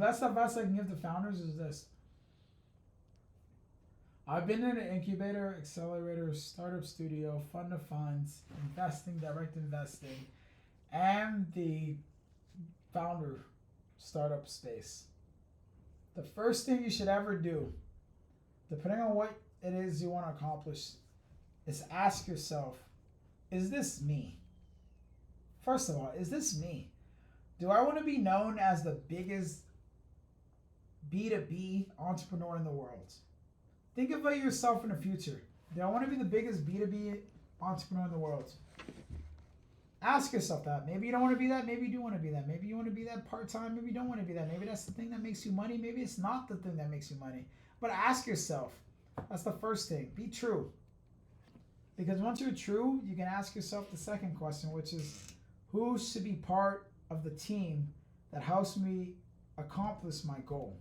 best advice I can give to founders is this. I've been in an incubator, accelerator, startup studio, fund of funds, investing, direct investing, and the founder startup space. The first thing you should ever do, depending on what it is you want to accomplish, is ask yourself, is this me? First of all, is this me? Do I want to be known as the biggest B2B entrepreneur in the world? Think about yourself in the future. Do I want to be the biggest B2B entrepreneur in the world? Ask yourself that. Maybe you don't want to be that. Maybe you do want to be that. Maybe you want to be that part-time. Maybe you don't want to be that. Maybe that's the thing that makes you money. Maybe it's not the thing that makes you money. But ask yourself. That's the first thing. Be true. Because once you're true, you can ask yourself the second question, which is, who should be part of the team that helps me accomplish my goal?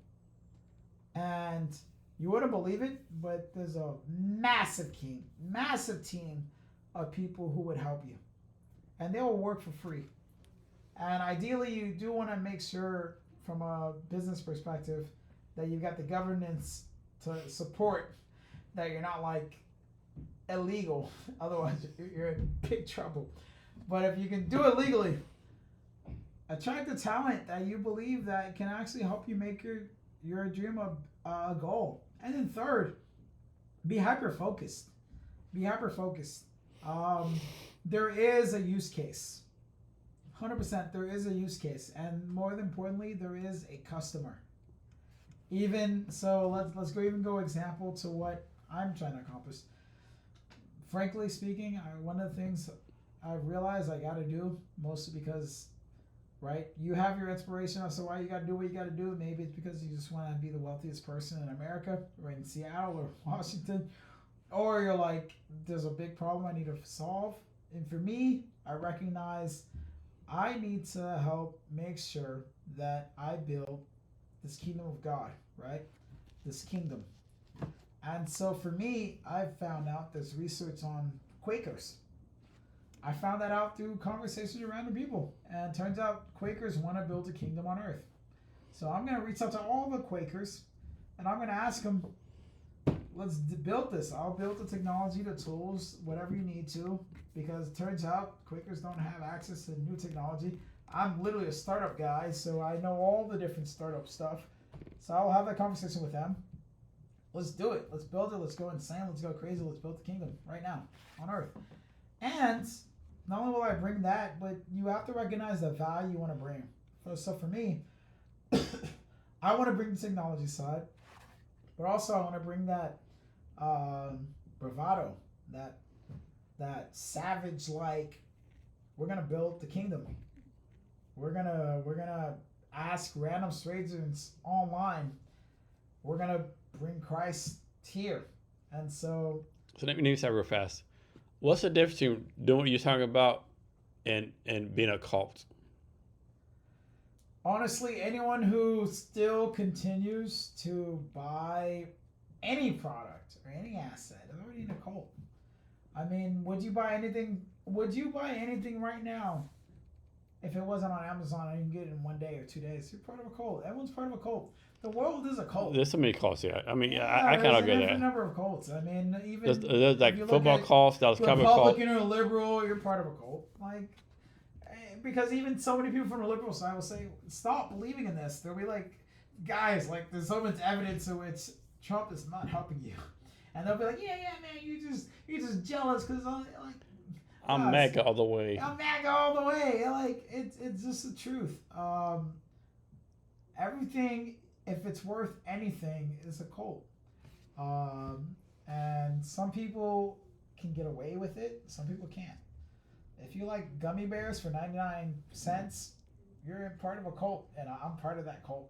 And you wouldn't believe it, but there's a massive team of people who would help you. And they will work for free. And ideally, you do want to make sure, from a business perspective, that you've got the governance to support, that you're not like illegal. Otherwise, you're in big trouble. But if you can do it legally, attract the talent that you believe that can actually help you make your dream a goal. And then third, be hyper focused. Be hyper focused. There is a use case. 100% there is a use case. And more than importantly, there is a customer. Even so, let's go example to what I'm trying to accomplish. Frankly speaking, one of the things I realized I got to do, mostly because, right, you have your inspiration as to why you got to do what you got to do. Maybe it's because you just want to be the wealthiest person in America, or in Seattle or Washington, or you're like, there's a big problem I need to solve. And for me, I recognize I need to help make sure that I build this kingdom of God, right? This kingdom. And so for me, I've found out there's research on Quakers. I found that out through conversations with random people. And it turns out Quakers want to build a kingdom on earth. So I'm going to reach out to all the Quakers, and I'm going to ask them, let's build this. I'll build the technology, the tools, whatever you need to, because it turns out Quakers don't have access to new technology. I'm literally a startup guy, so I know all the different startup stuff. So I'll have that conversation with them. Let's do it. Let's build it. Let's go insane. Let's go crazy. Let's build the kingdom right now on earth. And not only will I bring that, but you have to recognize the value you want to bring. So for me, I want to bring the technology side, but also I want to bring that bravado, that savage, like, we're gonna build the kingdom. We're gonna ask random strangers online. We're gonna bring Christ here, and so let me start real fast. What's the difference between doing what you're talking about and being a cult? Honestly, anyone who still continues to buy any product or any asset is already in a cult. I mean, would you buy anything right now if it wasn't on Amazon and you can get it in 1 day or 2 days? You're part of a cult. Everyone's part of a cult. The world is a cult. There's so many cults, yeah. I mean, Yeah, I kind of agree with there's a that. number of cults. I mean, even There's like if you look football at cults, that was cover cult. Republican or liberal, you're part of a cult. Like, because even so many people from the liberal side will say, stop believing in this. They'll be like, guys, like, there's so much evidence in which Trump is not helping you. And they'll be like, yeah, man, you're just jealous because, like, I'm MAGA all the way. I'm MAGA all the way. Like, it's just the truth. Everything, if it's worth anything, is a cult. And some people can get away with it. Some people can't. If you like gummy bears for 99 cents, you're part of a cult, and I'm part of that cult.